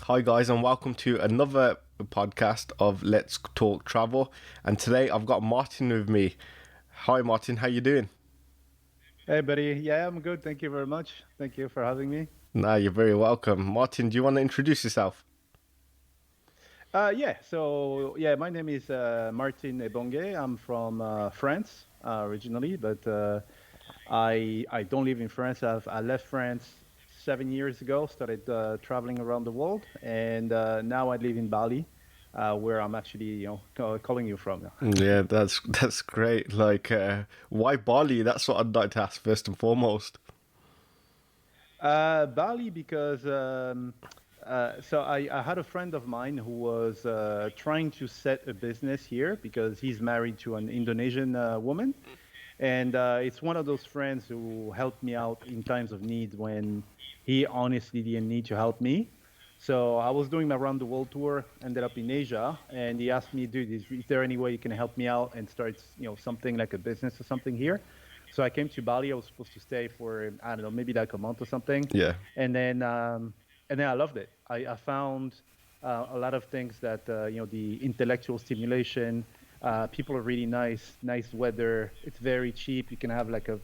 Hi guys, and welcome to another podcast of Let's Talk Travel. And today I've got Martin with me. Hi Martin, how you doing? Hey, buddy. Yeah, I'm good. Thank you very much. Thank you for having me. Nah, you're very welcome. Martin, do you want to introduce yourself? My name is Martin Ebongue. I'm from France originally, but I don't live in France. I left France 7 years ago. Started traveling around the world, and now I live in Bali, where I'm actually calling you from. Yeah, that's great. Why Bali? That's what I'd like to ask first and foremost. Bali because I had a friend of mine who was trying to set a business here because he's married to an Indonesian woman. And it's one of those friends who helped me out in times of need when he honestly didn't need to help me. So I was doing my round the world tour, ended up in Asia, and he asked me, dude, is there any way you can help me out and start, something like a business or something here? So I came to Bali. I was supposed to stay for, I don't know, maybe like a month or something. Yeah, And then, um, and then I loved it. I found a lot of things that, the intellectual stimulation, people are really nice, nice weather. It's very cheap. You can have like a,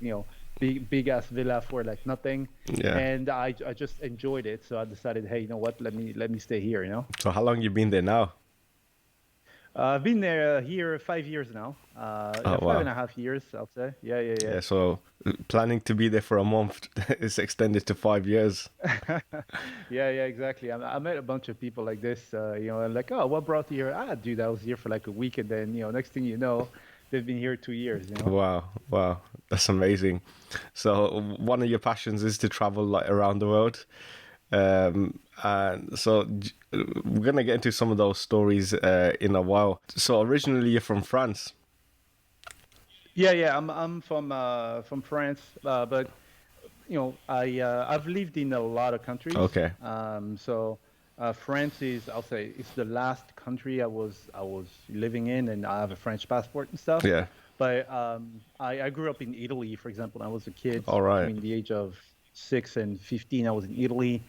big ass villa for like nothing. yeah. And I just enjoyed it. So I decided, hey, you know what? Let me stay here. So how long you been there now? I've been there here 5 years now. Oh Five and wow. a half years, I'll say. Yeah, yeah, yeah. Yeah, so planning to be there for a month. It's extended to 5 years. Yeah, yeah, exactly. I met a bunch of people like this, and like, oh, what brought you here? Ah, dude, I was here for like a week, and then, next thing you know, they've been here 2 years. Wow, wow, that's amazing. So one of your passions is to travel like around the world. And so we're gonna get into some of those stories in a while. So originally you're from France. Yeah, yeah. I'm from France, but I've lived in a lot of countries. Okay. France is, I'll say, it's the last country I was living in, and I have a French passport and stuff. Yeah. But I grew up in Italy, for example. When I was a kid All right. between the age of 6 and 15. I was in Italy.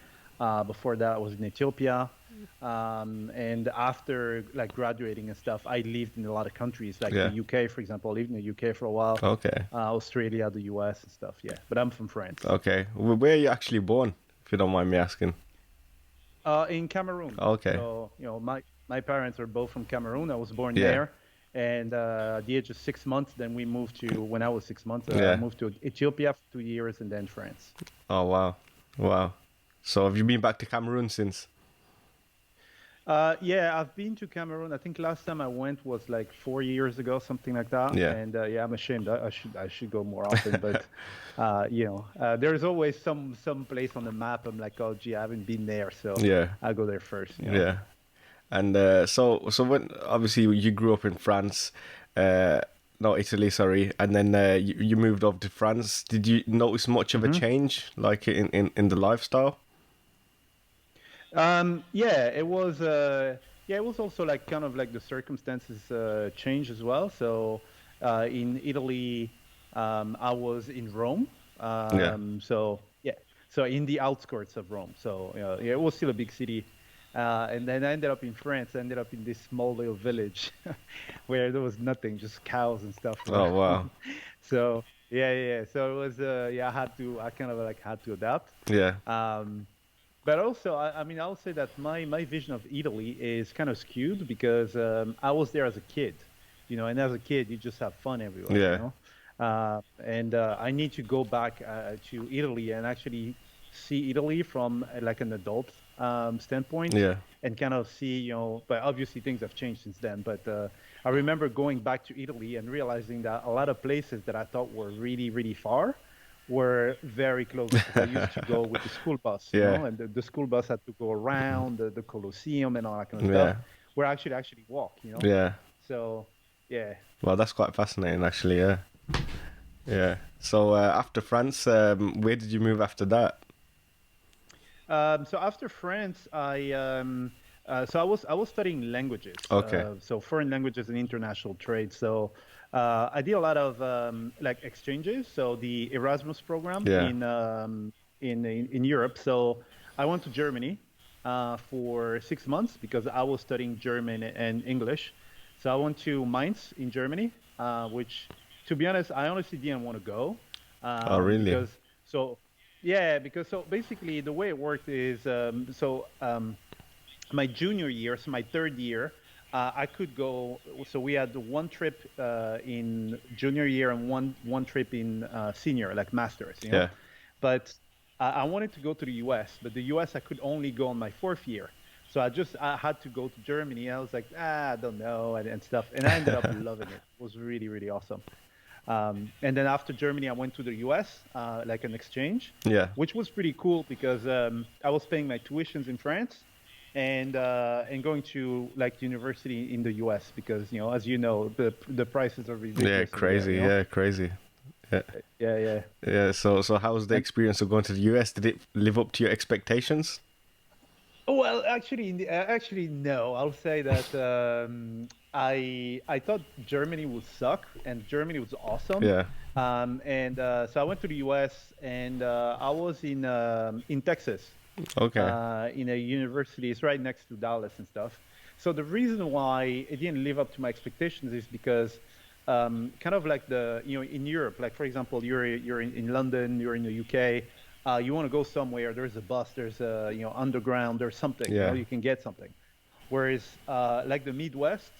Before that, I was in Ethiopia. And after like graduating and stuff, I lived in a lot of countries, like the Yeah. UK, for example. I lived in the UK for a while, Okay. Australia, the US and stuff. Yeah, but I'm from France. Okay. Where are you actually born, if you don't mind me asking? In Cameroon. Okay. So, my parents are both from Cameroon. I was born Yeah. there. And at the age of 6 months, then we moved to, when I was 6 months, I Yeah. moved to Ethiopia for 2 years and then France. Oh wow. Wow. So have you been back to Cameroon since? Yeah, I've been to Cameroon. I think last time I went was like 4 years ago, something like that. Yeah. And yeah, I'm ashamed. I should go more often, but there's always some place on the map. I'm like, oh, gee, I haven't been there, so Yeah. I'll go there first. Yeah. And so when obviously you grew up in France, uh, no Italy, sorry, and then you moved over to France. Did you notice much of a hmm change, like in the lifestyle? Yeah, it was. Yeah, it was also like kind of like the circumstances changed as well. So in Italy, I was in Rome. Yeah. Yeah, so in the outskirts of Rome. So yeah, it was still a big city. And then I ended up in France. I ended up in this small little village where there was nothing, just cows and stuff Oh wow. around. So yeah, yeah. Yeah. So it was. Yeah, I kind of like had to adapt. Yeah. Um, but also, I mean, I'll say that my vision of Italy is kind of skewed because I was there as a kid, and as a kid, you just have fun everywhere, you Yeah. know. And I need to go back to Italy and actually see Italy from like an adult standpoint Yeah. and kind of see, but obviously things have changed since then. But I remember going back to Italy and realizing that a lot of places that I thought were really, really far were very close because I used to go with the school bus, Yeah. and the school bus had to go around the Colosseum and all that kind of stuff, Yeah. where I should actually walk. Yeah. So, yeah. Well, that's quite fascinating, actually. Yeah. Yeah. So after France, where did you move after that? So after France, I was studying languages, Okay. so foreign languages and international trade. So I did a lot of like exchanges. So the Erasmus program Yeah. in Europe. So I went to Germany. for 6 months because I was studying German and English. So I went to Mainz in Germany, which, to be honest, I honestly didn't want to go Oh, really? because so yeah, because so basically the way it worked is my junior year, so my third year, I could go. So we had one trip in junior year and one trip in senior, like masters, you know. Yeah. But I wanted to go to the U.S., but the U.S. I could only go on my fourth year. So I had to go to Germany. I was like, I don't know, and stuff. And I ended up loving it. It was really, really awesome. And then after Germany, I went to the US, like an exchange, Yeah. which was pretty cool because I was paying my tuitions in France and going to like university in the US because as you know the prices are Yeah, ridiculous over there. crazy. Yeah, crazy. Yeah. Yeah, yeah. Yeah. So how was the And experience of going to the US? Did it live up to your expectations? well, actually, no. I'll say that I thought Germany would suck, and Germany was awesome. Yeah. And so I went to the U.S. and I was in Texas, Okay. in a university. It's right next to Dallas and stuff. So the reason why it didn't live up to my expectations is because kind of like in Europe, like for example, you're in London, you're in the UK, you want to go somewhere, there's a bus, there's a underground, there's something, Yeah. you can get something. Whereas like the Midwest,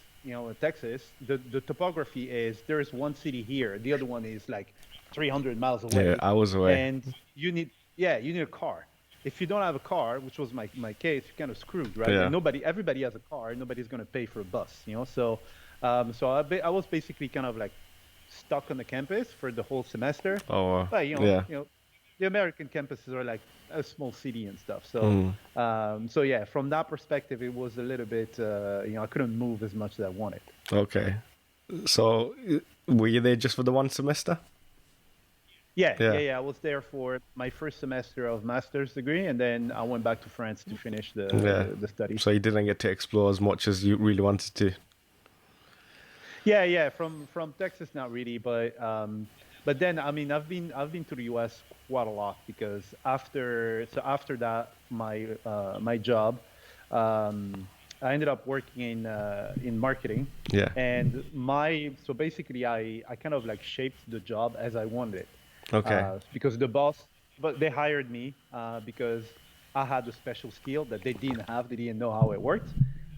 Texas, the topography is there's one city here, the other one is like 300 miles Yeah. away, I was away. and you need a car. If you don't have a car, which was my case, you're kind of screwed, right? Yeah. Everybody has a car. Nobody's going to pay for a bus. So, I was basically kind of like stuck on the campus for the whole semester. Oh. But Yeah. the American campuses are like a small city and stuff. So, Mm. so yeah, from that perspective, it was a little bit, I couldn't move as much as I wanted. Okay. So were you there just for the one semester? Yeah, yeah, Yeah. yeah. I was there for my first semester of master's degree, and then I went back to France to finish Yeah. the studies. So you didn't get to explore as much as you really wanted to. Yeah, yeah. From Texas, not really, but then I mean, I've been to the U.S. quite a lot because after that, my job, I ended up working in marketing, Yeah. and so basically I kind of like shaped the job as I wanted it, Okay. because but they hired me because I had a special skill that they didn't have. They didn't know how it worked.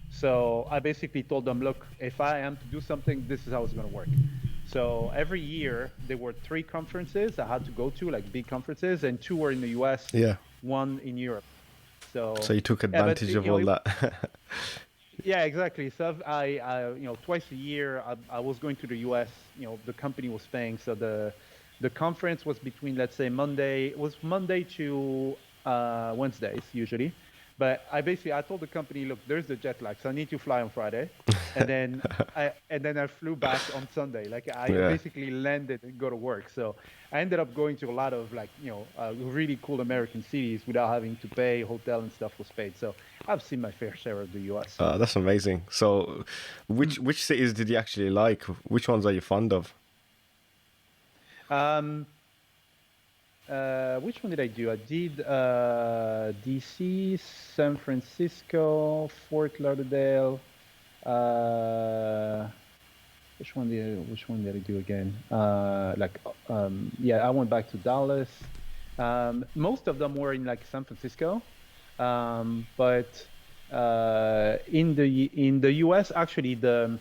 So I basically told them, look, if I am to do something, this is how it's going to work. So every year there were 3 conferences I had to go to, like big conferences, and 2 were in the US, Yeah. 1 in Europe. So So you took yeah, but advantage of all that. yeah, exactly. So twice a year I was going to the US. The company was paying. So the conference was between, let's say, Monday to Wednesdays usually. But I told the company, look, there's the jet lag, so I need to fly on Friday, and then I flew back on Sunday. Like I Yeah. basically landed and go to work. So I ended up going to a lot of like really cool American cities without having to pay. Hotel and stuff was paid. So I've seen my fair share of the U.S. That's amazing. So which cities did you actually like? Which ones are you fond of? Um, which one did I do? I did DC, San Francisco, Fort Lauderdale. Uh, which one did I do again? Yeah, I went back to Dallas. Most of them were in like San Francisco, but in the US, actually, the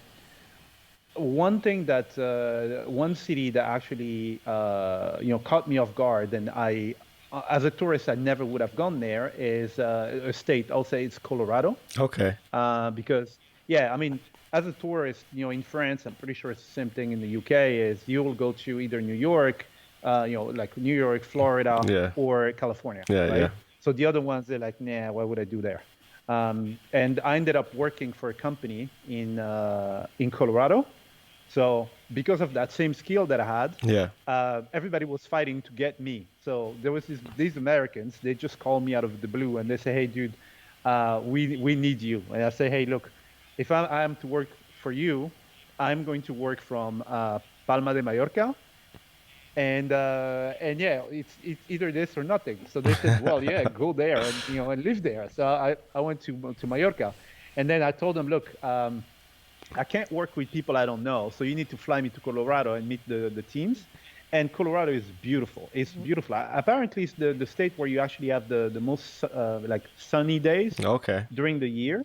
one thing that one city that actually caught me off guard, and as a tourist I never would have gone there, is a state. I'll say it's Colorado, Okay. because yeah, I mean, as a tourist, in France, I'm pretty sure it's the same thing in the UK. Is you will go to either New York, like New York, Florida, Yeah. or California, Yeah. Yeah. right? So the other ones, they're like, nah, why would I do there? And I ended up working for a company in Colorado. So because of that same skill that I had, Yeah. everybody was fighting to get me. So there was these Americans. They just called me out of the blue and they say, "Hey, dude, we need you." And I say, "Hey, look, if I am to work for you, I'm going to work from Palma de Mallorca And yeah, it's either this or nothing. So they said, well, yeah, go there and live there. So I went to Mallorca, and then I told them, look, I can't work with people I don't know, so you need to fly me to Colorado and meet the teams. And Colorado is beautiful. It's beautiful. Apparently, it's the state where you actually have the most like sunny days Okay. during the year.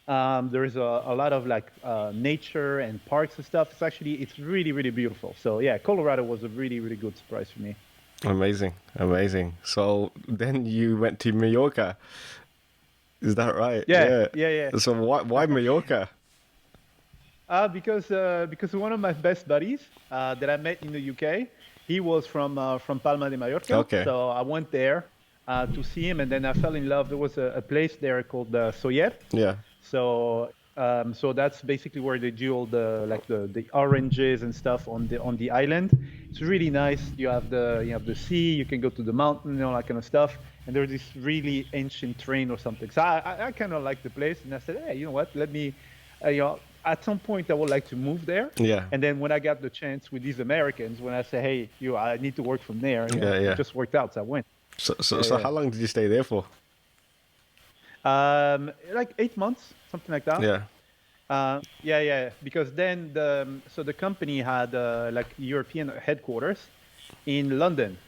There is a lot of like nature and parks and stuff. It's really, really beautiful. So yeah, Colorado was a really, really good surprise for me. Amazing. Amazing. So then you went to Mallorca. Is that right? Yeah, Yeah. yeah, yeah. So why Mallorca? Because one of my best buddies that I met in the UK, he was from Palma de Mallorca. Okay. So I went there to see him, and then I fell in love. There was a place there called Soyer. Yeah. So that's basically where they do all the oranges and stuff on the island. It's really nice. You have the sea. You can go to the mountain, that kind of stuff. And there's this really ancient train or something. So I kind of like the place, and I said, hey, you know what? Let me, at some point I would like to move there. Yeah. And then when I got the chance with these Americans, when I say, hey, I need to work from there, Yeah. it just worked out. So I went. So how long did you stay there for? Like 8 months, something like that. Yeah. Yeah. Because then the company had like European headquarters in London.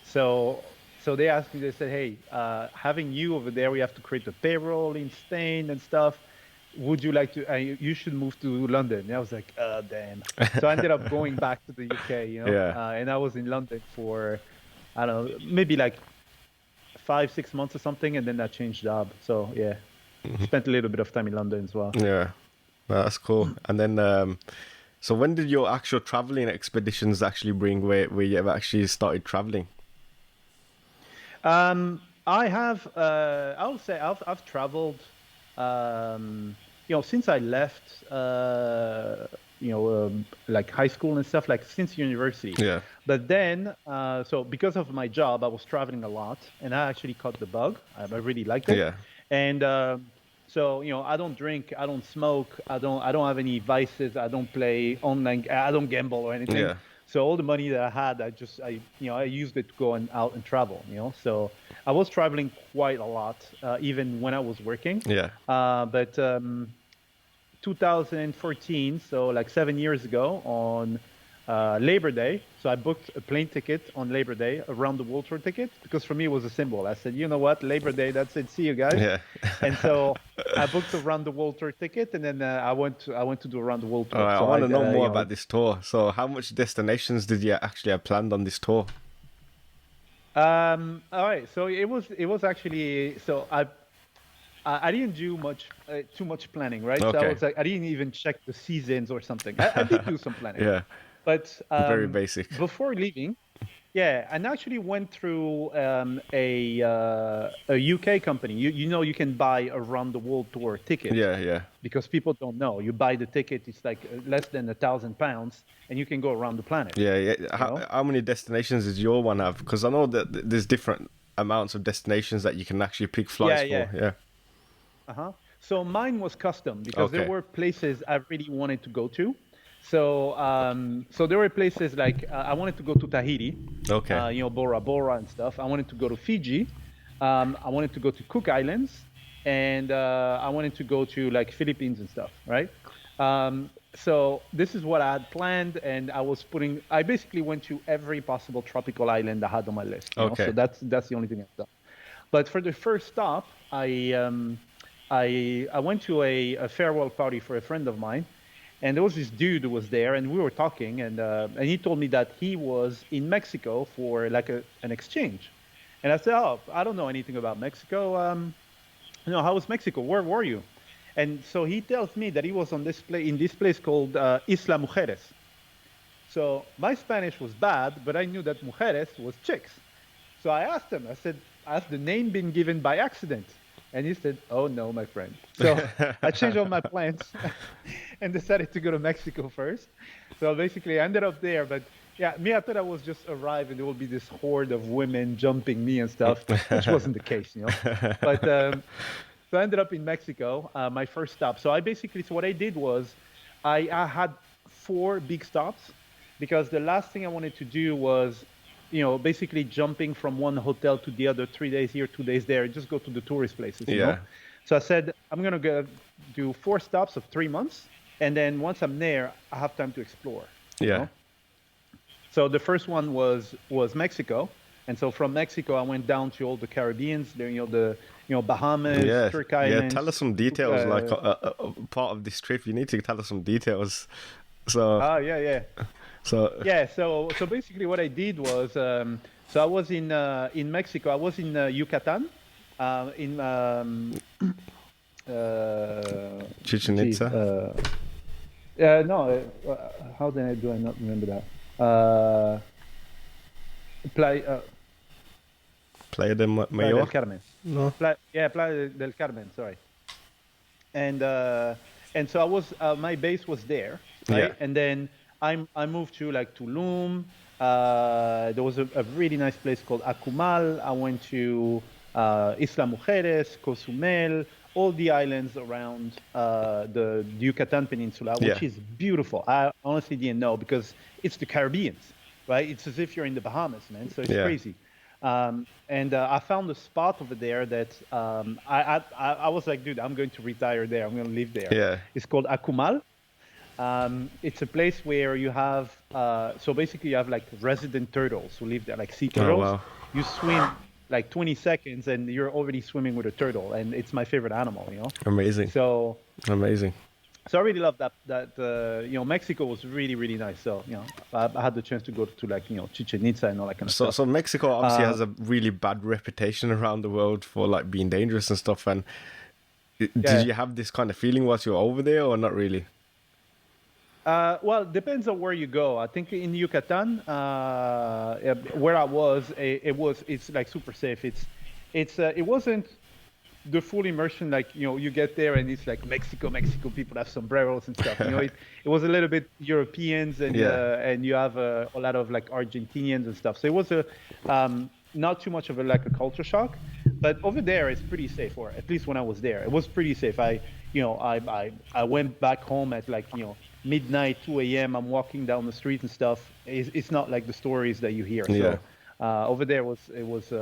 So they asked me. They said, "Hey, having you over there, we have to create a payroll in Spain and stuff. Would you like to? You should move to London." And I was like, "Damn." So I ended up going back to the UK. Yeah. And I was in London for, I don't know, maybe like 5-6 months or something, and then I changed job. So yeah, spent a little bit of time in London as well. Yeah. No, that's cool. And then, so when did your actual traveling expeditions actually bring where you ever actually started traveling? I have, I would say I've traveled, since I left, like high school and stuff, like since university. Yeah. But then, so because of my job, I was traveling a lot, and I actually caught the bug. I really liked it. Yeah. And so I don't drink, I don't smoke, I don't have any vices, I don't play online, I don't gamble or anything. Yeah. So all the money that I had, I used it to go out and travel. So I was traveling quite a lot, even when I was working. Yeah. But 2014, so like 7 years ago, on Labor Day. So I booked a plane ticket on Labor Day, a round the world tour ticket, because for me it was a symbol. I said, you know what, Labor Day, that's it. See you guys. Yeah. And so I booked a round the world tour ticket, and then I went to do a round the world tour. All right, So I want to know more about this tour. So how much destinations did you actually have planned on this tour? All right. So it was actually, so I didn't do too much planning, right? So Okay. I didn't even check the seasons or something. I did do some planning. Yeah. But Very basic. before leaving, yeah, and actually went through a UK company. You can buy a round the world tour ticket. Yeah. Because people don't know. You buy the ticket, it's like less than £1,000, and you can go around the planet. Yeah. How many destinations does your one have? Because I know that there's different amounts of destinations that you can actually pick flights for. Yeah. Uh-huh. So mine was custom because there Okay. were places I really wanted to go to. So there were places like I wanted to go to Tahiti, Okay. Bora Bora and stuff. I wanted to go to Fiji. I wanted to go to Cook Islands, and I wanted to go to like Philippines and stuff, right? So this is what I had planned, and I basically went to every possible tropical island I had on my list. Okay. So that's the only thing I've done. But for the first stop, I went to a farewell party for a friend of mine, and there was this dude who was there, and we were talking, and he told me that he was in Mexico for like an exchange, and I said, oh, I don't know anything about Mexico. How was Mexico? Where were you? And so he tells me that he was in this place called Isla Mujeres. So my Spanish was bad, but I knew that mujeres was chicks. So I asked him. I said, "Has the name been given by accident?" And he said, "Oh no, my friend." So I changed all my plans and decided to go to Mexico first. So basically, I ended up there. But yeah, I thought I was just arrived and there would be this horde of women jumping me and stuff, which wasn't the case, But so I ended up in Mexico, my first stop. So what I did was I had 4 big stops. because the last thing I wanted to do was, basically jumping from one hotel to the other, 3 days here, 2 days there, just go to the tourist places, So I said, I'm going to go do 4 stops of 3 months. And then once I'm there, I have time to explore. So the first one was Mexico. And so from Mexico, I went down to all the Caribbeans, the Bahamas, Turk Islands. Tell us some details, like part of this trip. You need to tell us some details. So. So basically, what I did was, so I was in Mexico. I was in Yucatan, Chichen Itza. No, how do I not remember that? Playa del Mayor? Playa del Carmen. No. Playa del Carmen. Sorry. And so I was my base was there, right? And then I moved to like Tulum. There was a really nice place called Akumal. I went to Isla Mujeres, Cozumel, all the islands around the Yucatan Peninsula, which is beautiful. I honestly didn't know because it's the Caribbean, right? It's as if you're in the Bahamas, man. So it's crazy. And I found a spot over there that I was like, dude, I'm going to retire there. I'm going to live there. Yeah. It's called Akumal. It's a place where you have, so basically you have like resident turtles who live there, like sea turtles. Oh, wow. You swim like 20 seconds and you're already swimming with a turtle, and it's my favorite animal, Amazing. So amazing. So I really love that Mexico was really, really nice. So, I had the chance to go to like, Chichen Itza and all that kind of stuff. So Mexico obviously has a really bad reputation around the world for like being dangerous and stuff. And did you have this kind of feeling whilst you were over there or not really? Well, it depends on where you go. I think in Yucatan, where I was, it's like super safe. It wasn't the full immersion, like, you get there and it's like Mexico, people have sombreros and stuff. It was a little bit Europeans and you have a lot of like Argentinians and stuff. So it was not too much of a culture shock, but over there it's pretty safe, or at least when I was there, it was pretty safe. I went back home at like, midnight, 2 a.m. I'm walking down the street and stuff. It's not like the stories that you hear. So over there it was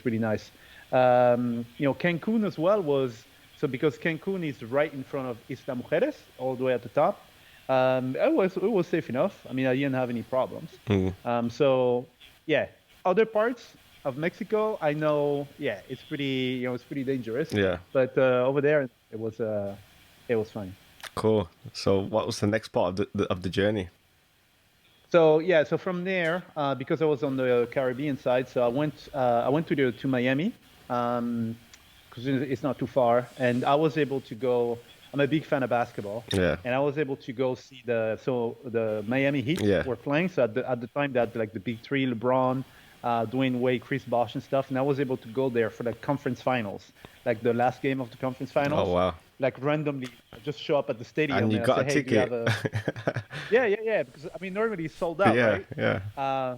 pretty nice. Cancun as well because Cancun is right in front of Isla Mujeres, all the way at the top. It was safe enough. I mean, I didn't have any problems. So yeah, other parts of Mexico, I know, it's pretty, it's pretty dangerous. Yeah. But over there, it was fine. Cool. So what was the next part of the journey? So from there, because I was on the Caribbean side, so I went to Miami, because it's not too far, and I was able to go. I'm a big fan of basketball, and I was able to go see the Miami Heat were playing. So at the time, that like the big three, LeBron, Dwayne Wade, Chris Bosh, and stuff, and I was able to go there for the conference finals, like the last game of the conference finals. Oh wow! Like randomly, just show up at the stadium and you got a ticket. Yeah, because I mean normally it's sold out, right? Yeah.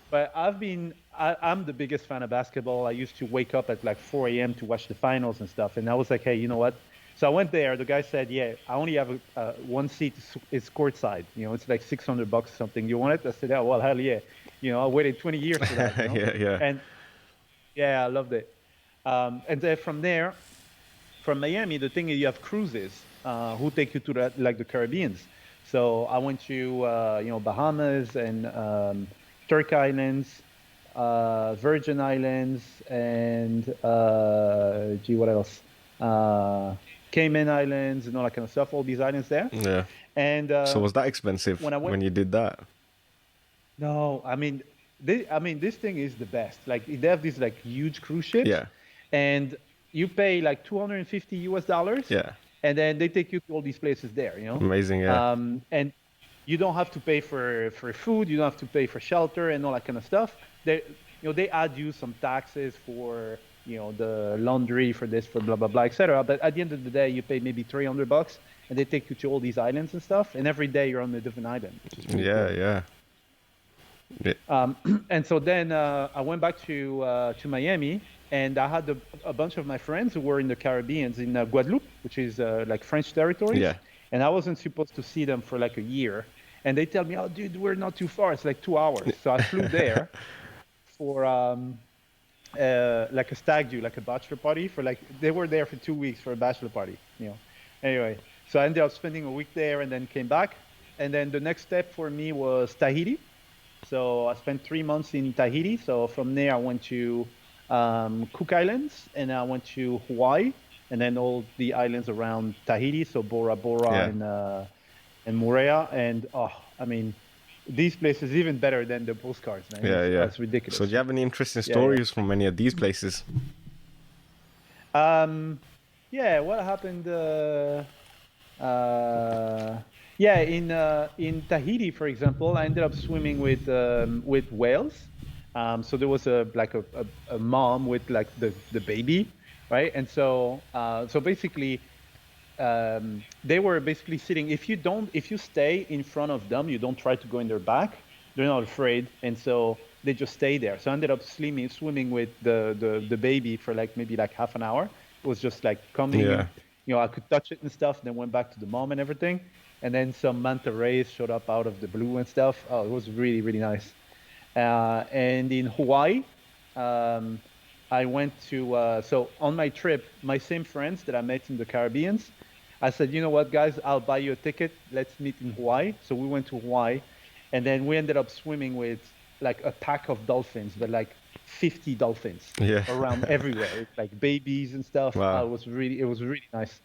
But I'm the biggest fan of basketball. I used to wake up at like 4 a.m. to watch the finals and stuff, and I was like, hey, you know what? So I went there. The guy said, yeah, I only have one seat. It's courtside. It's like $600 or something. You want it? I said, yeah, well, hell yeah. I waited 20 years for that. Yeah. And I loved it. And then from there, from Miami, the thing is you have cruises who take you to the Caribbeans. So I went to Bahamas and Turk Islands, Virgin Islands, and what else? Cayman Islands and all that kind of stuff. All these islands there. Yeah. And so was that expensive when you did that? No, I mean, this thing is the best. Like they have these like huge cruise ships. Yeah. And you pay like $250. Yeah. And then they take you to all these places there, Amazing, yeah. And you don't have to pay for food, you don't have to pay for shelter and all that kind of stuff. They add you some taxes for, the laundry, for this, for blah, blah, blah, etc. But at the end of the day, you pay maybe $300 and they take you to all these islands and stuff. And every day you're on a different island. Yeah. And so then I went back to Miami. And I had a bunch of my friends who were in the Caribbean, in Guadeloupe, which is like French territory. Yeah. And I wasn't supposed to see them for like a year. And they tell me, "Oh, dude, we're not too far. It's like 2 hours." So I flew there for like a stag do, like a bachelor party for like they were there for 2 weeks for a bachelor party, you know. Anyway, so I ended up spending a week there and then came back. And then the next step for me was Tahiti. So I spent 3 months in Tahiti. So from there I went to Cook Islands and I went to Hawaii and then all the islands around Tahiti. So Bora Bora Yeah. and Moorea. And oh, I mean, these places even better than the postcards, man. Yeah, yeah. It's ridiculous. So do you have any interesting Yeah, yeah. stories from any of these places? Yeah, what happened? Yeah, in Tahiti, for example, I ended up swimming with whales. So there was a mom with like the baby, right? And so basically, they were basically sitting. If you stay in front of them, you don't try to go in their back. They're not afraid, and so they just stay there. So I ended up swimming with the baby for like maybe like half an hour. It was just like coming, Yeah. you know, I could touch it and stuff. Then went back to the mom and everything, and then some manta rays showed up out of the blue and stuff. Oh, it was really really nice. And in Hawaii, um, I went to so on my trip, my same friends that I met in the Caribbeans. I said, you know what, guys, I'll buy you a ticket. Let's meet in Hawaii. So we went to Hawaii, and then we ended up swimming with like a pack of dolphins, but like 50 dolphins Yeah. around everywhere, like babies and stuff. Wow. It was really nice.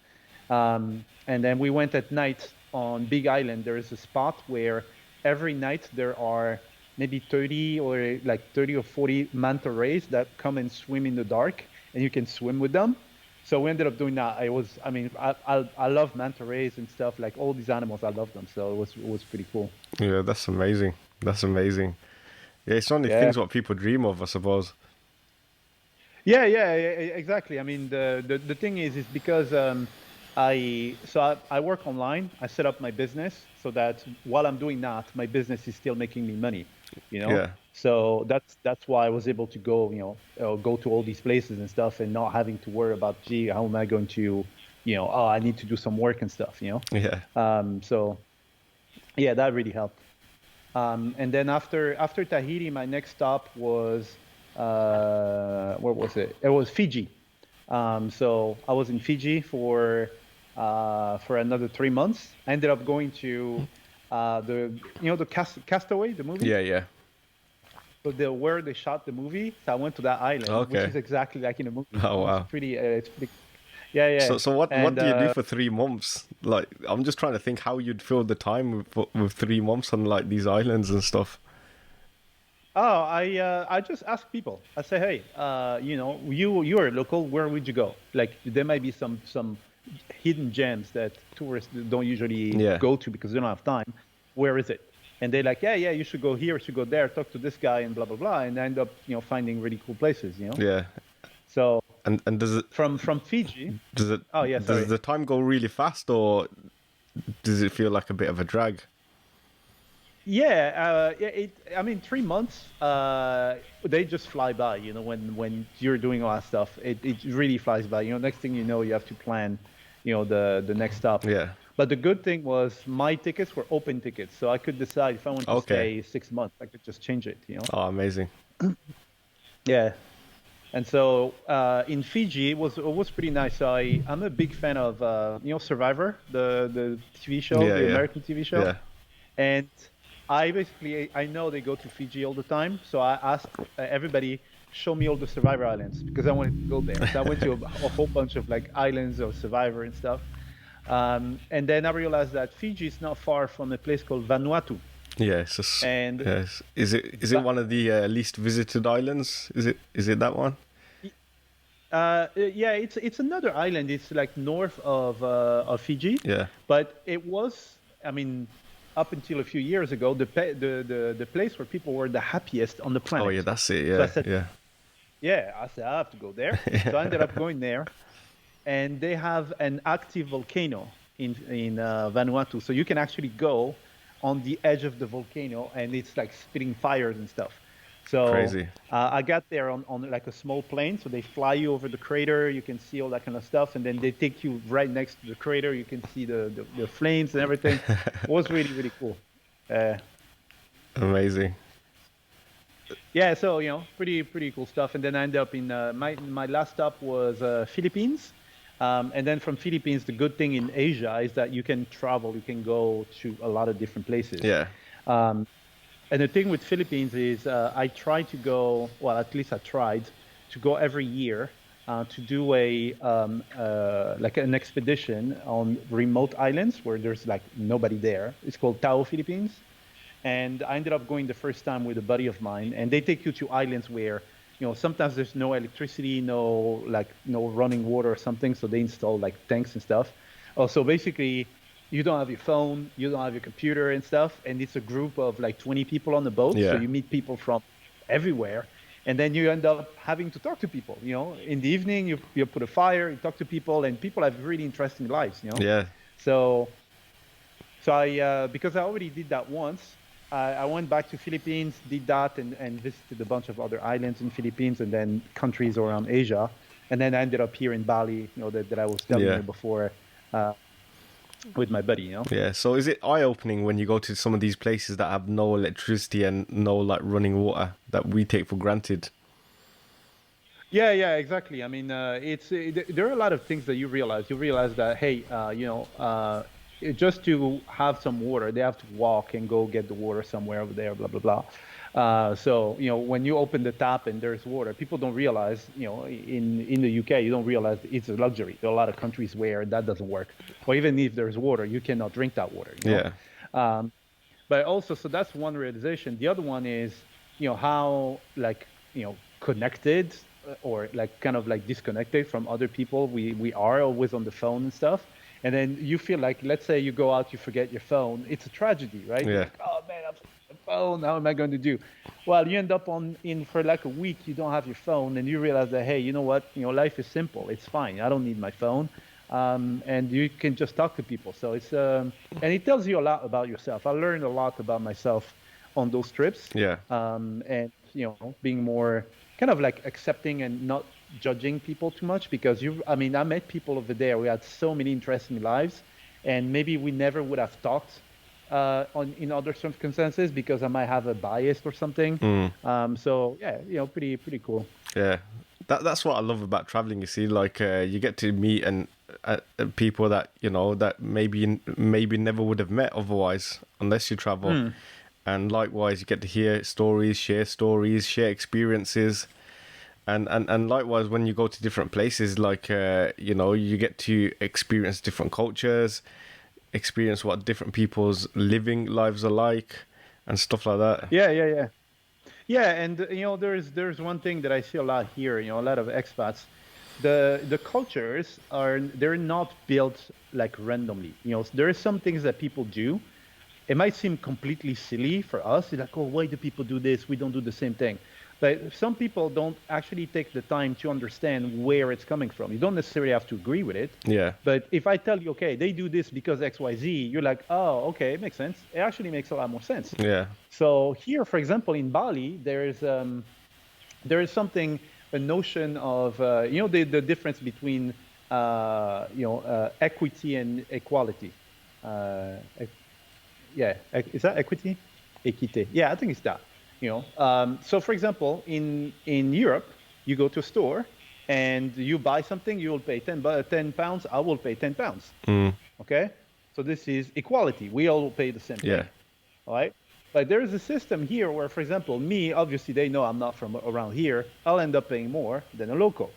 And then we went at night on Big Island. There is a spot where every night there are maybe 30 or 40 manta rays that come and swim in the dark, and you can swim with them. So we ended up doing that. I love manta rays and stuff, like all these animals. I love them. So it was pretty cool. Yeah, that's amazing. That's amazing. Yeah, it's only Yeah. things what people dream of, I suppose. Yeah, exactly. I mean, the thing is because I work online. I set up my business so that while I'm doing that, my business is still making me money, you know? Yeah. So that's why I was able to go, go to all these places and stuff and not having to worry about, gee, how am I going to, oh, I need to do some work and stuff, Yeah. So yeah, that really helped. And then after Tahiti, my next stop was where was it? It was Fiji. So I was in Fiji for another 3 months. I ended up going to the Castaway, the movie. Yeah, yeah. So where they shot the movie. So I went to that island, which Okay. is exactly like in the movie. Oh, wow. It's pretty. Yeah, yeah. So what And do you do for 3 months? Like, I'm just trying to think how you'd fill the time with 3 months on like these islands and stuff. Oh, I just ask people. I say, hey, you are local. Where would you go? Like there might be some hidden gems that tourists don't usually Yeah. go to because they don't have time. Where is it? And they're like, yeah, you should go here, you should go there, talk to this guy, and blah blah blah, and I end up finding really cool places. Yeah. So And from Fiji. Oh yeah, sorry. does the time go really fast, or does it feel like a bit of a drag? I mean, 3 months, they just fly by, when you're doing all that stuff, it really flies by. Next thing you know, you have to plan, the next stop. Yeah. But the good thing was my tickets were open tickets, so I could decide if I want to Okay. stay 6 months, I could just change it, Oh, amazing. Yeah. And so in Fiji, it was pretty nice. So I'm a big fan of Survivor, the TV show, Yeah, the yeah. American TV show. Yeah. And I know they go to Fiji all the time, so I asked everybody, show me all the Survivor islands because I wanted to go there. So I went to a whole bunch of like islands of Survivor and stuff. And then I realized that Fiji is not far from a place called Vanuatu. Yeah. It's just, And yes. Is it one of the least visited islands? Is it that one? yeah, it's another island. It's like north of Fiji. Yeah. But it was, I mean, up until a few years ago, the place where people were the happiest on the planet. Oh yeah, that's it. So I Yeah. said, Yeah. yeah, I said, I have to go there. So I ended up going there. And they have an active volcano in Vanuatu. So you can actually go on the edge of the volcano and it's like spitting fires and stuff. So Crazy. I got there on like a small plane. So they fly you over the crater. You can see all that kind of stuff. And then they take you right next to the crater. You can see the flames and everything. It was really, really cool. Uh, Amazing. yeah, so pretty cool stuff. And then I ended up in my last stop was Philippines. And then from Philippines, the good thing in Asia is that you can travel, you can go to a lot of different places. Yeah. Um, and the thing with Philippines is I try to go, well, at least I tried to go every year to do a like an expedition on remote islands where there's like nobody there. It's called Tao, Philippines. And I ended up going the first time with a buddy of mine, and they take you to islands where, sometimes there's no electricity, no running water or something, so they install like tanks and stuff. Also, basically, you don't have your phone, you don't have your computer and stuff, and it's a group of like 20 people on the boat, so Yeah. you meet people from everywhere, and then you end up having to talk to people. In the evening, you put a fire, you talk to people, and people have really interesting lives. Yeah. So I because I already did that once, I went back to Philippines, did that, and visited a bunch of other islands in Philippines and then countries around Asia, and then I ended up here in Bali, that I was telling Yeah. you before, uh, with my buddy. Yeah. So is it eye-opening when you go to some of these places that have no electricity and no like running water that we take for granted? Yeah, exactly. I mean, there are a lot of things that you realize. You realize that, hey, just to have some water, they have to walk and go get the water somewhere over there, blah blah blah. So when you open the tap and there's water, people don't realize. In the UK, you don't realize it's a luxury. There are a lot of countries where that doesn't work. Or even if there's water, you cannot drink that water. Yeah. Um, but also, so that's one realization. The other one is, how like, connected or like kind of like disconnected from other people. We are always on the phone and stuff. And then you feel like, let's say you go out, you forget your phone. It's a tragedy, right? You're Yeah. like, oh man, I'm the phone. How am I going to do? Well, you end up in for like a week, you don't have your phone, and you realize that, hey, you know what? Life is simple. It's fine. I don't need my phone. And you can just talk to people. So it's and it tells you a lot about yourself. I learned a lot about myself on those trips. Yeah. And being more kind of like accepting and not judging people too much, because I met people over there. We had so many interesting lives, and maybe we never would have talked in other circumstances because I might have a bias or something. So yeah, pretty cool. Yeah, that's what I love about traveling. You see, like you get to meet and people that that maybe never would have met otherwise unless you travel. And likewise, you get to hear stories, share experiences, and likewise when you go to different places, like you get to experience different cultures, experience what different people's living lives are like, and stuff like that. Yeah, and there's one thing that I see a lot here. A lot of expats, the cultures they're not built like randomly. There are some things that people do. It might seem completely silly for us. It's like, oh, why do people do this? We don't do the same thing. But some people don't actually take the time to understand where it's coming from. You don't necessarily have to agree with it. Yeah. But if I tell you, okay, they do this because X, Y, Z, you're like, oh, okay, it makes sense. It actually makes a lot more sense. Yeah. So here, for example, in Bali, there is something, a notion of, the difference between, equity and equality. Is that equity? Equité. Yeah, I think it's that. So for example, in Europe, you go to a store and you buy something, you will pay 10 pounds, I will pay 10 pounds. Okay? So this is equality. We all pay the same thing. Yeah. All right? But there is a system here where, for example, me, obviously they know I'm not from around here, I'll end up paying more than a local.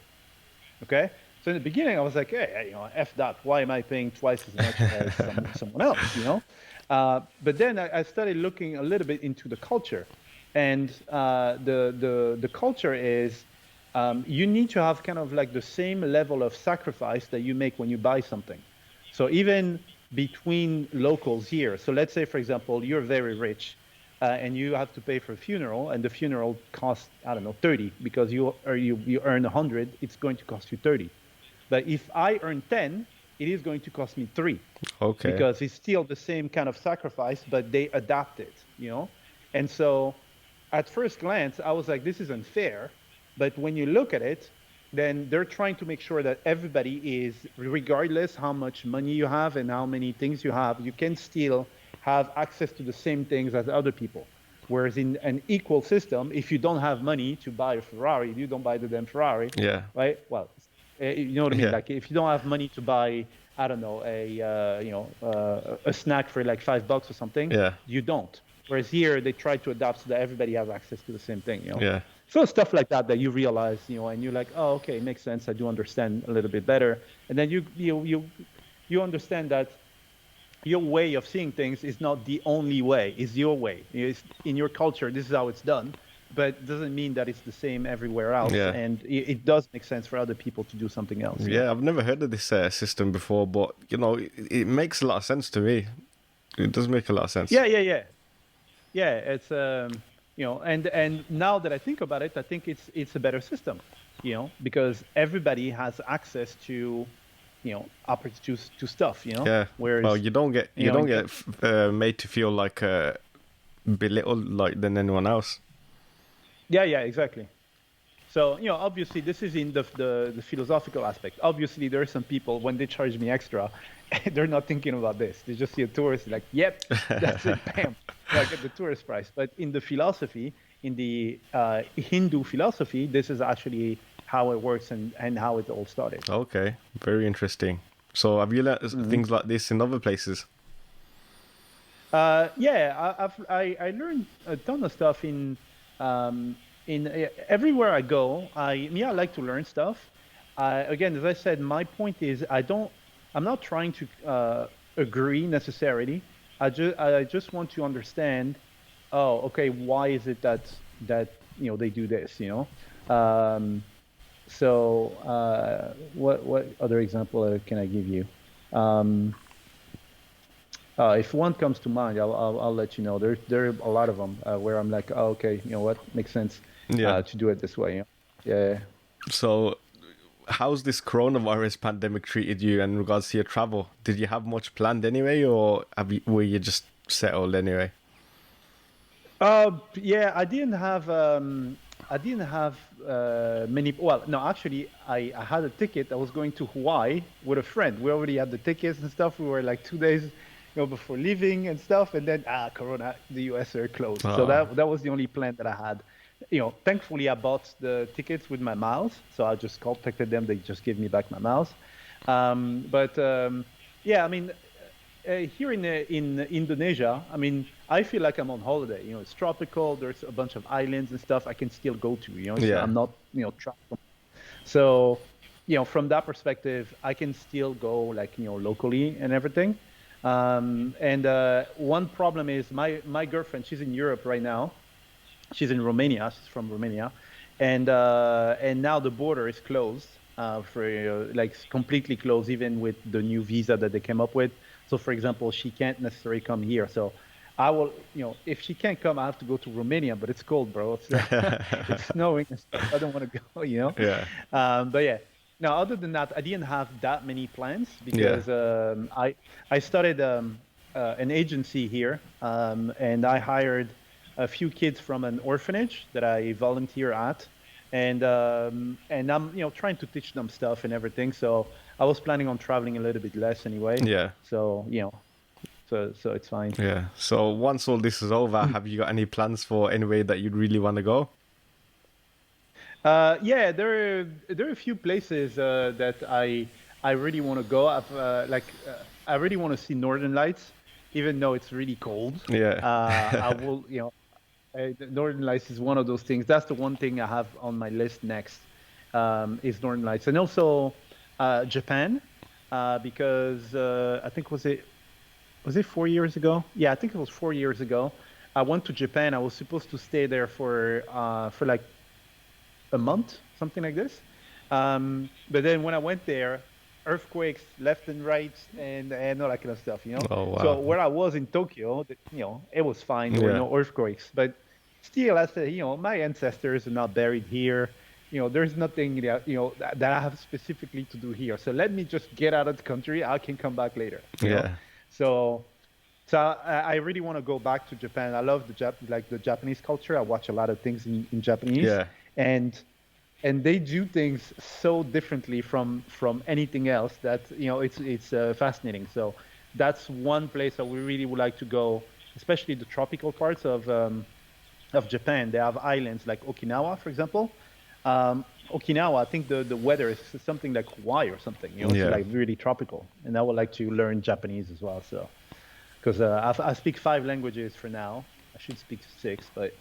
Okay? So in the beginning, I was like, hey, F that. Why am I paying twice as much as someone else, But then I started looking a little bit into the culture. And the culture is you need to have kind of like the same level of sacrifice that you make when you buy something. So even between locals here, so let's say, for example, you're very rich and you have to pay for a funeral, and the funeral costs, I don't know, 30, because you earn 100, it's going to cost you 30. But if I earn 10, it is going to cost me 3. Okay. Because it's still the same kind of sacrifice, but they adapt it, And so at first glance, I was like, this is unfair. But when you look at it, then they're trying to make sure that everybody is, regardless how much money you have and how many things you have, you can still have access to the same things as other people. Whereas in an equal system, if you don't have money to buy a Ferrari, you don't buy the damn Ferrari. Yeah. Right? Well, you know what I mean? Yeah. Like if you don't have money to buy, I don't know, a snack for like $5 or something, Yeah. you don't. Whereas here they try to adapt so that everybody has access to the same thing, you know? Yeah. So stuff like that you realize, you know, and you're like, oh, okay, it makes sense. I do understand a little bit better. And then you understand that your way of seeing things is not the only way, it's your way. It's in your culture, this is how it's done, but it doesn't mean that it's the same everywhere else. Yeah. And it does make sense for other people to do something else. Yeah, I've never heard of this system before, but you know, it makes a lot of sense to me. It does make a lot of sense. Yeah. Yeah, it's you know, and now that I think about it, I think it's a better system, you know, because everybody has access to, you know, opportunities to stuff, you know. Yeah. Whereas, well, you don't get made to feel like belittled like than anyone else. Yeah, exactly. So, you know, obviously this is in the philosophical aspect. Obviously there are some people, when they charge me extra, they're not thinking about this. They just see a tourist like, yep, that's it, bam, I get the tourist price. But in the philosophy, in the Hindu philosophy, this is actually how it works and how it all started. Okay, very interesting. So have you learned things like this in other places? Yeah, I learned a ton of stuff in everywhere I go. I like to learn stuff. Again, as I said, my point is I'm not trying to agree necessarily. I just want to understand. Oh, okay. Why is it that you know they do this? You know. So what other example can I give you? If one comes to mind, I'll let you know. There are a lot of them where I'm like, oh, okay, you know what, makes sense to do it this way. You know? Yeah. So, how's this coronavirus pandemic treated you in regards to your travel? Did you have much planned anyway, or were you just settled anyway? Yeah, I didn't have many. Well, no, actually, I had a ticket. I was going to Hawaii with a friend. We already had the tickets and stuff. We were like 2 days, you know, before leaving and stuff. And then Corona, the US are closed. So that was the only plan that I had. You know, thankfully I bought the tickets with my miles, so I just contacted them. They just gave me back my miles. Yeah, I mean, here in Indonesia, I mean, I feel like I'm on holiday. You know, it's tropical. There's a bunch of islands and stuff I can still go to. You know, so I'm not, you know, trapped. So, you know, from that perspective, I can still go like, you know, locally and everything. One problem is my girlfriend. She's in Europe right now. She's in Romania. She's from Romania, and now the border is closed for like completely closed, even with the new visa that they came up with. So, for example, she can't necessarily come here. So, I will, you know, if she can't come, I have to go to Romania. But it's cold, bro. It's snowing and stuff. I don't want to go. You know. Yeah. But yeah. Now, other than that, I didn't have that many plans because I started an agency here, and I hired a few kids from an orphanage that I volunteer at, and I'm, you know, trying to teach them stuff and everything. So I was planning on traveling a little bit less anyway. Yeah. So, you know, so it's fine. Yeah. So once all this is over, have you got any plans for anywhere that you'd really want to go? Yeah, there are a few places that I really want to go. I really want to see Northern Lights, even though it's really cold. Yeah. I will, you know, the Northern Lights is one of those things. That's the one thing I have on my list next, is Northern Lights. And also Japan, because I think was it 4 years ago? Yeah, I think it was 4 years ago. I went to Japan. I was supposed to stay there for like a month, something like this. But then when I went there, earthquakes left and right and all that kind of stuff, you know. Oh, wow. So where I was in Tokyo, you know, it was fine. There were no earthquakes, but still, I said, you know, my ancestors are not buried here. You know, there's nothing that, you know, that I have specifically to do here. So let me just get out of the country. I can come back later. You know? So I really want to go back to Japan. I love the Japanese culture. I watch a lot of things in Japanese. Yeah. And they do things so differently from anything else that, you know, it's fascinating. So that's one place that we really would like to go, especially the tropical parts of Japan. They have islands like Okinawa, for example. Okinawa, I think the weather is something like Hawaii or something. You know, it's Yeah. like really tropical. And I would like to learn Japanese as well. So, because I speak 5 languages for now. I should speak 6, but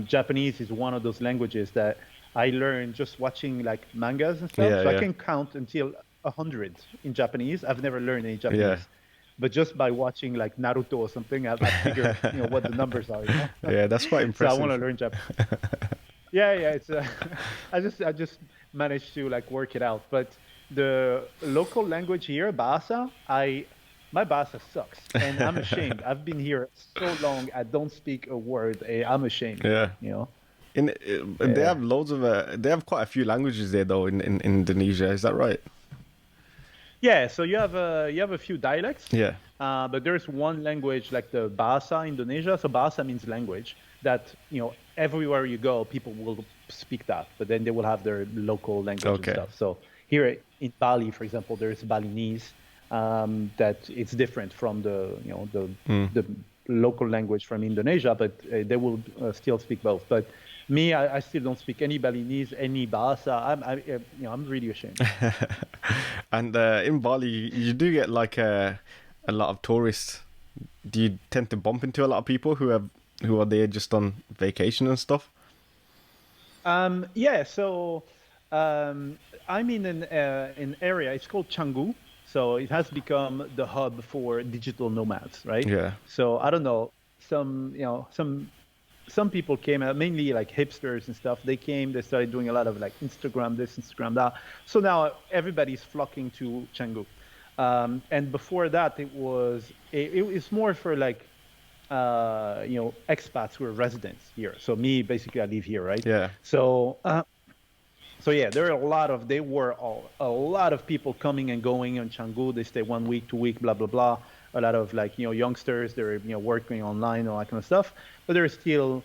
Japanese is one of those languages that I learned just watching like mangas and stuff. Yeah, So I yeah. can count until 100 in Japanese. I've never learned any Yeah. Japanese, but just by watching like Naruto or something, I figure what the numbers are. Yeah, that's quite So I want to impressive. learn Japanese. Yeah, yeah. It's I just managed to like work it out. But the local language here, Bahasa, my Bahasa sucks, and I'm ashamed. I've been here so long, I don't speak a word. I'm ashamed. Yeah. You know. They Yeah. have loads of they have quite a few languages there though in Indonesia. Is that right? Yeah. So you have a few dialects, Yeah. but there's one language like the Bahasa Indonesia. So Bahasa means language that everywhere you go, people will speak that, but then they will have their local language and Okay. stuff. So here in Bali, for example, there's Balinese that it's different from Mm. the local language from Indonesia, but they will still speak both. But me, I still don't speak any Balinese, any Bahasa. I'm really ashamed. And in Bali, you do get like a lot of tourists. Do you tend to bump into a lot of people who are there just on vacation and stuff? Yeah, so I'm in an area. It's called Canggu, so it has become the hub for digital nomads, right? Yeah. So I don't know, some people came, mainly like hipsters and stuff. They came, they started doing a lot of like Instagram this, Instagram that. So now everybody's flocking to Canggu. And before that, it was more for like expats who are residents here. So me, basically, I live here, right? Yeah. So, yeah, there are a lot of people coming and going in Canggu. They stay 1 week, 2 week, blah blah blah. A lot of like youngsters. They're working online, all that kind of stuff. But there are still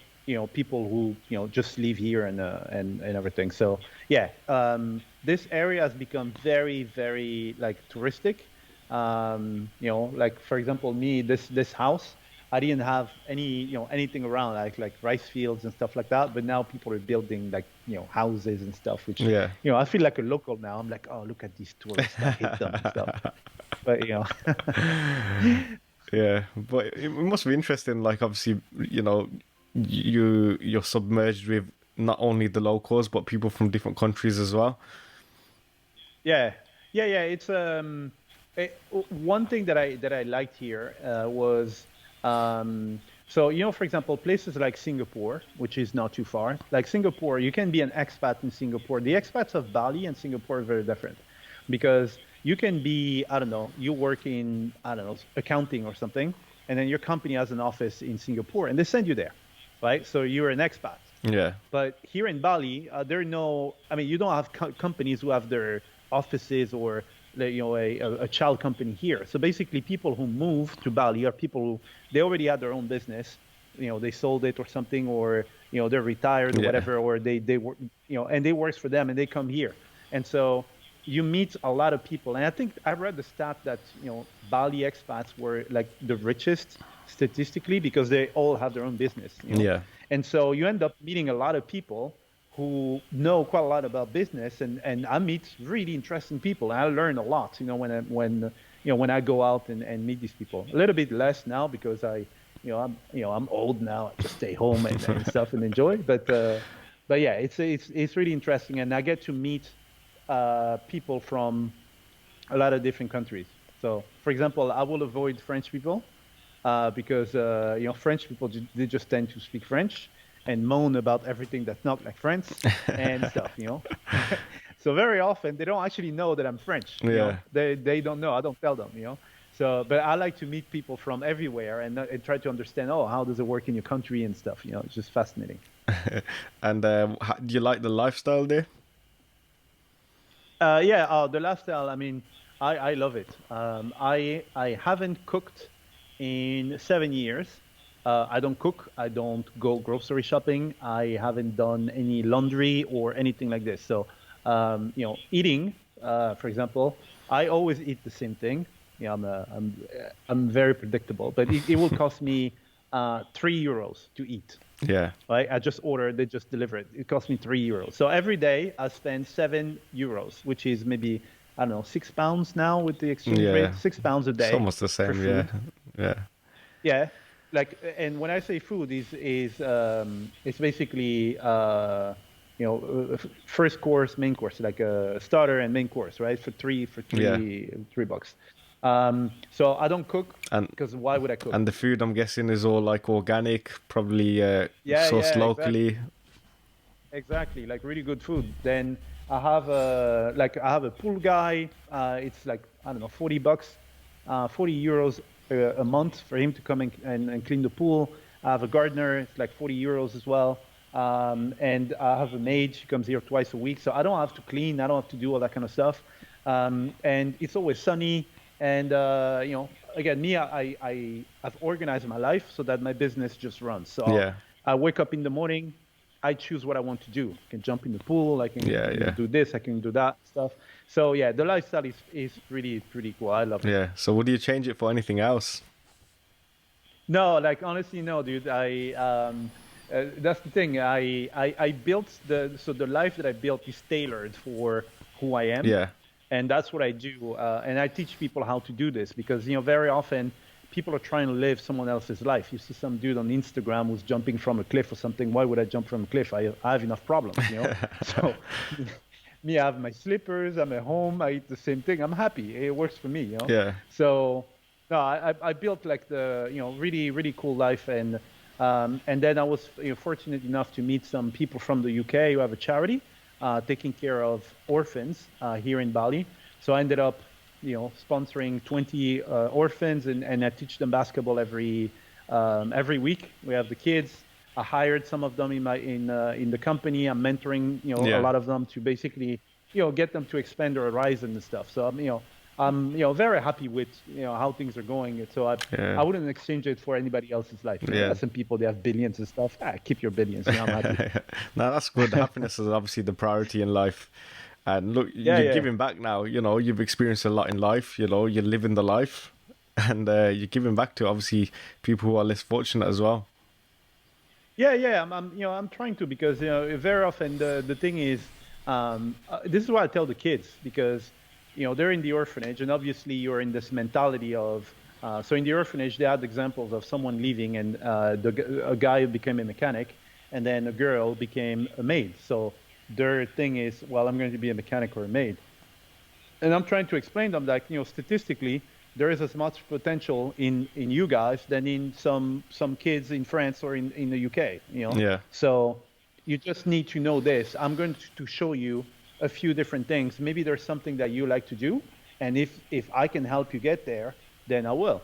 people who just live here and everything. So yeah, this area has become very very like touristic. Like for example, me, this house, I didn't have anything around like rice fields and stuff like that. But now people are building like houses and stuff, which Yeah. I feel like a local now. I'm like, oh, look at these tourists, I hate them and stuff. But Yeah, but it must be interesting. Like, obviously, you're submerged with not only the locals but people from different countries as well. yeah, yeah. It's one thing that I liked here was so for example, places like Singapore, which is not too far. Like Singapore, you can be an expat in Singapore. The expats of Bali and Singapore are very different because you can be, I don't know, you work in, I don't know, accounting or something, and then your company has an office in Singapore and they send you there, right? So you're an expat. Yeah. But here in Bali, there are no. I mean, you don't have companies who have their offices or a child company here. So basically, people who move to Bali are people who they already had their own business. They sold it or something, or they're retired or Yeah. whatever, or they work, and they works for them and they come here. And so you meet a lot of people. And I think I read the stat that Bali expats were like the richest statistically because they all have their own business. Yeah. And so you end up meeting a lot of people who know quite a lot about business, and I meet really interesting people, and I learn a lot. When I go out and meet these people. A little bit less now because I'm old now. I just stay home and stuff and enjoy. But yeah, it's really interesting, and I get to meet people from a lot of different countries. So, for example, I will avoid French people because French people they just tend to speak French and moan about everything that's not like French and stuff. So very often they don't actually know that I'm French. Yeah. They don't know. I don't tell them. So, but I like to meet people from everywhere and try to understand. Oh, how does it work in your country and stuff? It's just fascinating. And do you like the lifestyle there? Yeah, the lifestyle. I mean, I love it. I haven't cooked in 7 years. I don't cook. I don't go grocery shopping. I haven't done any laundry or anything like this. So, eating, for example, I always eat the same thing. You know, I'm very predictable, but it will cost me €3 to eat. Yeah. Right? I just ordered, they just deliver it. It cost me €3. So every day I spend €7, which is maybe, I don't know, £6 now with the exchange Yeah. rate. £6 a It's day almost the for same. Yeah. food. Yeah. Yeah, like, and when I say food, is it's basically first course, main course, like a starter and main course, right? For Yeah. $3. So I don't cook And because why would I cook? and the food I'm guessing is all like organic, probably Yeah, sourced yeah, exactly. locally. Exactly, like really good food. Then I have a pool guy. It's like, I don't know, $40, €40 a month for him to come and clean the pool. I have a gardener. It's like €40 as well. And I have a maid. She comes here twice a week, so I don't have to clean. I don't have to do all that kind of stuff. And it's always sunny. And again, I've organized my life so that my business just runs. So Yeah. I wake up in the morning. I choose what I want to do. I can jump in the pool. I can Yeah. Yeah. do this. I can do that stuff. So yeah, the lifestyle is pretty cool. I love it. Yeah. So would you change it for anything else? No, like honestly, no, dude. That's the thing. I built the life that I built is tailored for who I am, Yeah. and that's what I do. And I teach people how to do this because very often people are trying to live someone else's life. You see some dude on Instagram who's jumping from a cliff or something. Why would I jump from a cliff? I have enough problems, So me, I have my slippers. I'm at home. I eat the same thing. I'm happy. It works for me. Yeah. So no, I built like the really really cool life, and then I was fortunate enough to meet some people from the UK who have a charity taking care of orphans here in Bali. So I ended up sponsoring 20 orphans, and I teach them basketball every week. We have the kids. I hired some of them in the company. I'm mentoring Yeah. a lot of them to basically get them to expand their horizon and stuff. So I'm very happy with how things are going. So Yeah. I wouldn't exchange it for anybody else's life. Yeah. Some people, they have billions and stuff. Keep your billions. I'm happy. No, that's good. Happiness is obviously the priority in life. And look, Yeah, you're yeah. giving back now. You've experienced a lot in life. You're living the life, and you're giving back to obviously people who are less fortunate as well. Yeah, yeah, I'm trying to because very often the thing is, this is what I tell the kids because they're in the orphanage and obviously you're in this mentality of so in the orphanage they had examples of someone leaving and a guy became a mechanic and then a girl became a maid. So their thing is, well, I'm going to be a mechanic or a maid, and I'm trying to explain them that statistically there is as much potential in you guys than in some kids in France or in the UK. Yeah. So you just need to know this. I'm going to show you a few different things. Maybe there's something that you like to do, and if I can help you get there, then I will.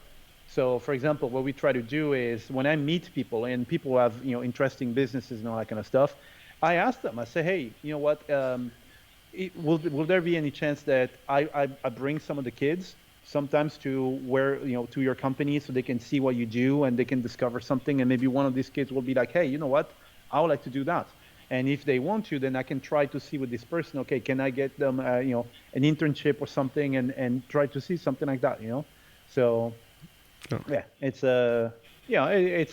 So, for example, what we try to do is when I meet people and people who have interesting businesses and all that kind of stuff, I ask them. I say, hey, you know what? Will there be any chance that I bring some of the kids sometimes to to your company so they can see what you do and they can discover something, and maybe one of these kids will be like, hey, you know what? I would like to do that. And if they want to, then I can try to see with this person, okay, can I get them an internship or something, and try to see something like that, So yeah, it's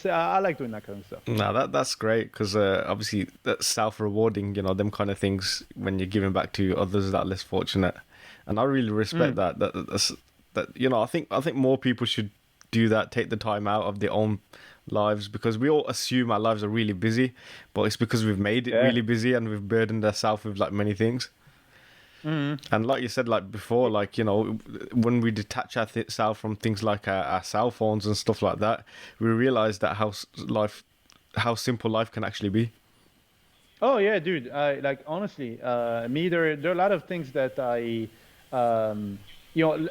I like doing that kind of stuff. No, that's great because obviously that's self-rewarding. Them kind of things when you're giving back to others that are less fortunate, and I really respect that. That's I think more people should do that. Take the time out of their own lives because we all assume our lives are really busy, but it's because we've made it really busy and we've burdened ourselves with like many things. And like you said, like before, like when we detach ourselves from things like our cell phones and stuff like that, we realize that how simple life can actually be. Oh yeah, dude. Like honestly, me there are a lot of things that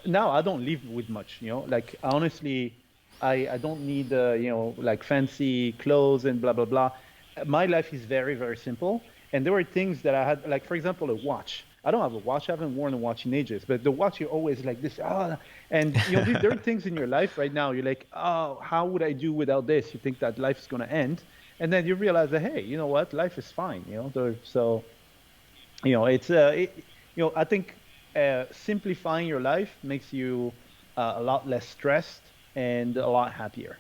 now I don't live with much. Like honestly, I don't need like fancy clothes and blah blah blah. My life is very very simple, and there were things that I had, like for example a watch. I don't have a watch. I haven't worn a watch in ages, but the watch you're always like this. And there are things in your life right now. You're like, oh, how would I do without this? You think that life is gonna end, and then you realize that hey, you know what, life is fine. So it's I think simplifying your life makes you a lot less stressed, and a lot happier.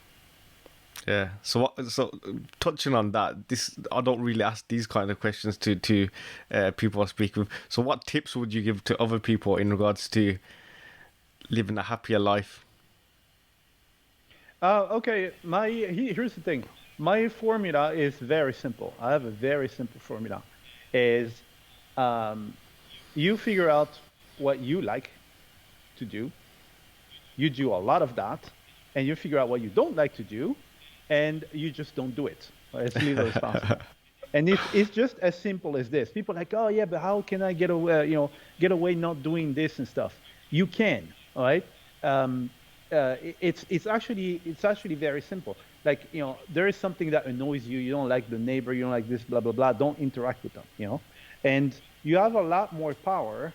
Yeah. So touching on that, this I don't really ask these kind of questions to people I speak with. So what tips would you give to other people in regards to living a happier life? Okay, here's the thing. My formula is very simple. I have a very simple formula. Is um, you figure out what you like to do, you do a lot of that, and you figure out what you don't like to do, and you just don't do it. It's little as possible. And it's just as simple as this. People are like, oh yeah, but how can I get away, get away not doing this and stuff? You can, all right? Um, it's actually very simple. Like, there is something that annoys you. You don't like the neighbor. You don't like this, blah blah blah. Don't interact with them. And you have a lot more power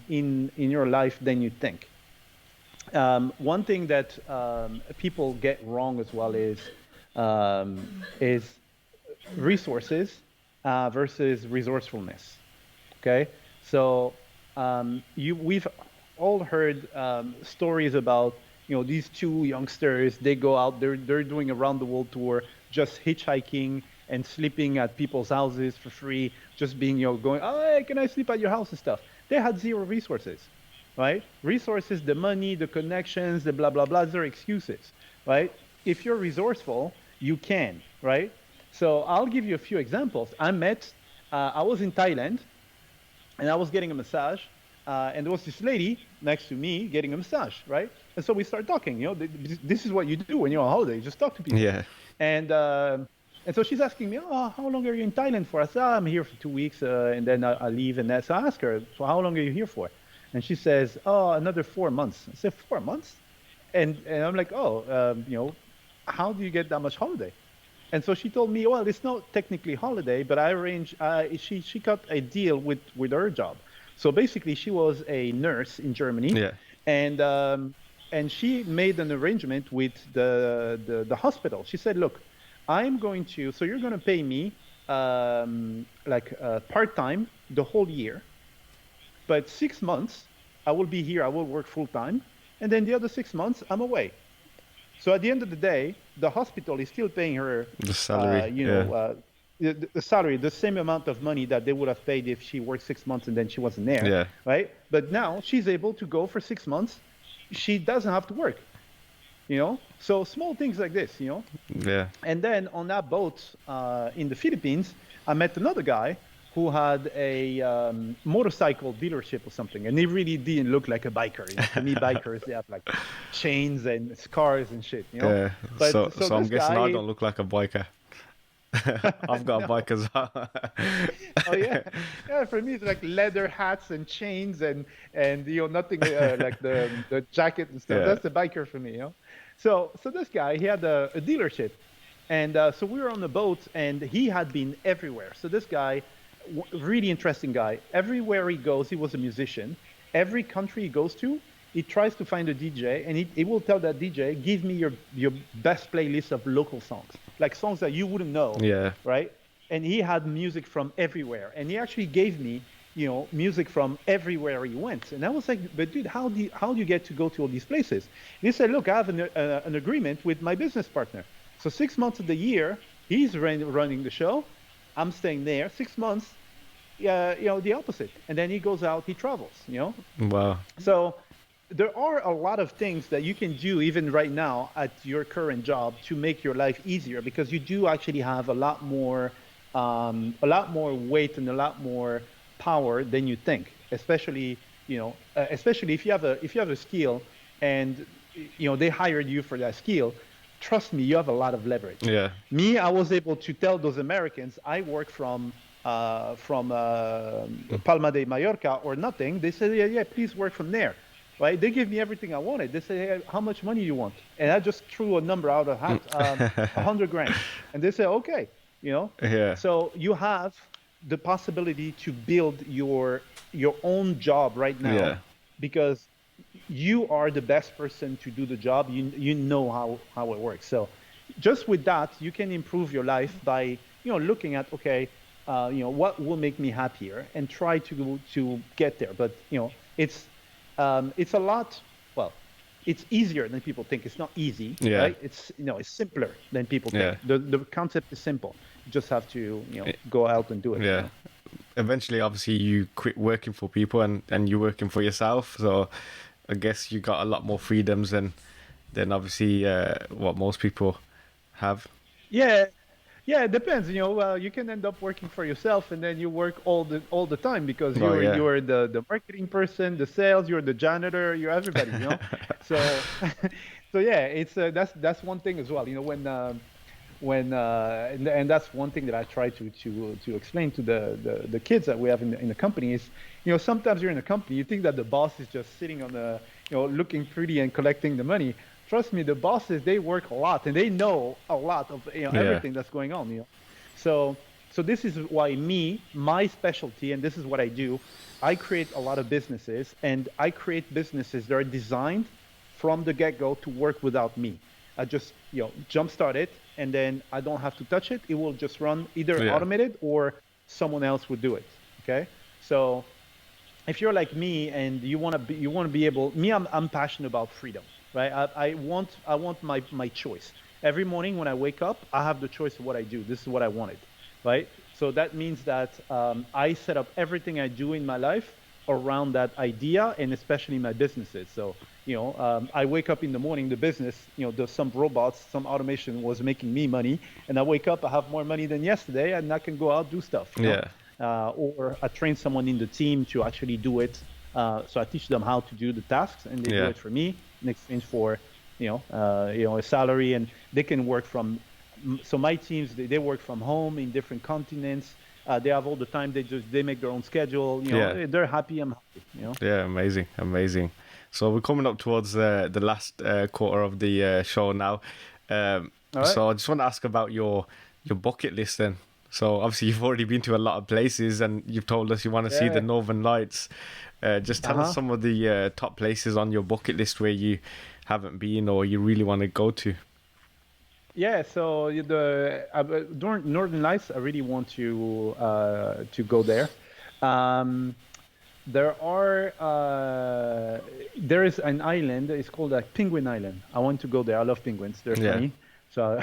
in your life than you think. One thing that people get wrong as well is resources versus resourcefulness. Okay, so we've all heard stories about these two youngsters. They go out, they're doing a round the world tour, just hitchhiking and sleeping at people's houses for free, just being going, oh hey, can I sleep at your house and stuff. They had zero resources, right? Resources, the money, the connections, the blah blah blah, they're excuses, right? If you're resourceful, you can, right? So I'll give you a few examples. I was in Thailand, and I was getting a massage, and there was this lady next to me getting a massage, right? And so we started talking. This is what you do when you're on holiday. You just talk to people. Yeah. And so she's asking me, oh, how long are you in Thailand for? I said, I'm here for 2 weeks, and then I leave. And then so I ask her, so how long are you here for? And she says, oh, another 4 months. I said, 4 months? And I'm like, oh, how do you get that much holiday? And so she told me, well, it's not technically holiday, but I arranged, she got a deal with her job. So basically, she was a nurse in Germany. Yeah. And she made an arrangement with the hospital. She said, look, so you're going to pay me part-time the whole year, but 6 months I will be here, I will work full-time, and then the other 6 months I'm away. So at the end of the day, the hospital is still paying her The salary. the salary, the same amount of money that they would have paid if she worked 6 months and then she wasn't there. Yeah. Right? But now she's able to go for 6 months. She doesn't have to work. So small things like this. Yeah. And then on that boat in the Philippines, I met another guy who had a motorcycle dealership or something, and he really didn't look like a biker. To me, bikers, they have like chains and scars and shit. Yeah. But, so I'm guessing guy, I don't look like a biker. I've got a bike as well. Oh yeah. For me, it's like leather hats and chains and nothing like the jacket and stuff. Yeah. That's the biker for me. So this guy, he had a dealership, and so we were on the boat, and he had been everywhere. So this guy, really interesting guy. Everywhere he goes, he was a musician. Every country he goes to, he tries to find a DJ, and he will tell that DJ, give me your best playlist of local songs, like songs that you wouldn't know. Yeah. Right? And he had music from everywhere, and he actually gave me, music from everywhere he went. And I was like, but dude, how do you get to go to all these places? And he said, look, I have an agreement with my business partner. So 6 months of the year, he's running the show. I'm staying there 6 months. The opposite. And then he goes out, he travels. Wow. So there are a lot of things that you can do even right now at your current job to make your life easier, because you do actually have a lot more weight and a lot more power than you think. Especially if you have a skill and they hired you for that skill. Trust me, you have a lot of leverage. Yeah. Me, I was able to tell those Americans I work from Palma de Mallorca or nothing. They said, yeah, please work from there. Right? They gave me everything I wanted. They said, hey, how much money do you want? And I just threw a number out of hat, 100 grand. And they said, okay, Yeah. So you have the possibility to build your own job right now. Yeah. Because you are the best person to do the job. You know how it works. So just with that, you can improve your life by looking at, okay, what will make me happier, and try to get there. But it's a lot. Well, it's easier than people think. It's not easy, Yeah. right? It's it's simpler than people think. Yeah. The concept is simple. You just have to go out and do it. Yeah. Eventually, obviously, you quit working for people and you're working for yourself. So I guess you got a lot more freedoms than obviously what most people have. Yeah, yeah, it depends. You can end up working for yourself, and then you work all the time because Oh, yeah. you're the marketing person, the sales, you're the janitor, you're everybody. So so yeah, it's that's one thing as well. And that's one thing that I try to explain to the kids that we have in the company is, sometimes you're in a company, you think that the boss is just sitting on the, looking pretty and collecting the money. Trust me, the bosses, they work a lot and they know a lot of everything that's going on. So this is why my specialty, and this is what I do. I create a lot of businesses, and I create businesses that are designed from the get-go to work without me. I just jumpstart it, and then I don't have to touch it. It will just run either automated or someone else would do it. Okay, so if you're like me and you want to be able, I'm passionate about freedom, right? I want my choice. Every morning when I wake up, I have the choice of what I do. This is what I wanted, right? So that means that I set up everything I do in my life around that idea, and especially my businesses. So I wake up in the morning, the business, there's some robots, some automation was making me money, and I wake up, I have more money than yesterday, and I can go out do stuff. Or I train someone in the team to actually do it. So I teach them how to do the tasks, and they do it for me in exchange for, a salary, and they can work from. So my teams, they work from home in different continents. They have all the time. They make their own schedule. They're happy. I'm happy. Yeah, amazing. So we're coming up towards the last quarter of the show now. Right. So I just want to ask about your bucket list then. So obviously you've already been to a lot of places, and you've told us you want to see the Northern Lights. Just tell us some of the top places on your bucket list where you haven't been or you really want to go to. Yeah, so during Northern Lights, I really want to go there. There is an island. It's called Penguin Island. I want to go there. I love penguins. They're funny, so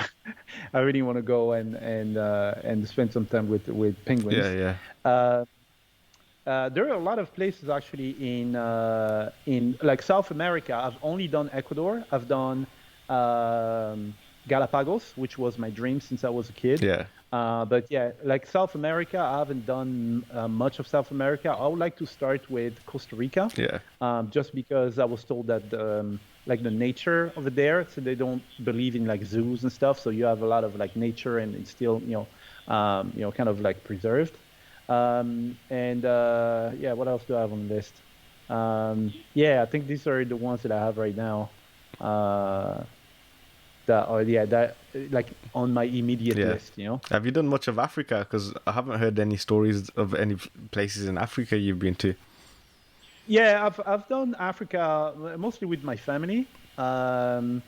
I really want to go and spend some time with penguins. There are a lot of places actually in like South America. I've only done Ecuador. I've done Galapagos, which was my dream since I was a kid. But yeah, like South America, I haven't done much of South America. I would like to start with Costa Rica. Just because I was told that like the nature over there, so they don't believe in like zoos and stuff. So you have a lot of like nature, and it's still kind of like preserved. What else do I have on the list? I think these are the ones that I have right now. That like on my immediate list. Have you done much of Africa? Because I haven't heard any stories of any places in Africa you've been to. Yeah, I've done Africa mostly with my family, but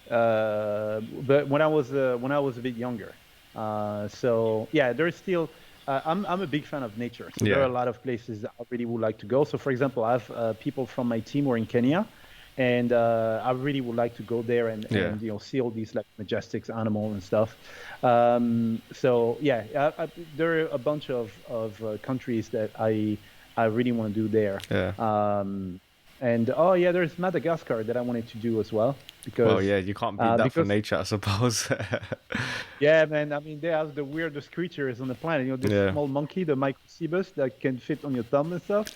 when I was a bit younger. So yeah, there's still. I'm a big fan of nature, so there are a lot of places that I really would like to go. So for example, I have people from my team who are in Kenya, and I really would like to go there and see all these like majestic animals and stuff. So yeah, there are a bunch of countries that I really want to do there. And there's Madagascar that I wanted to do as well, because you can't beat that for nature, I suppose. Yeah, man. I mean, they have the weirdest creatures on the planet. This small monkey, the Microcebus, that can fit on your thumb and stuff.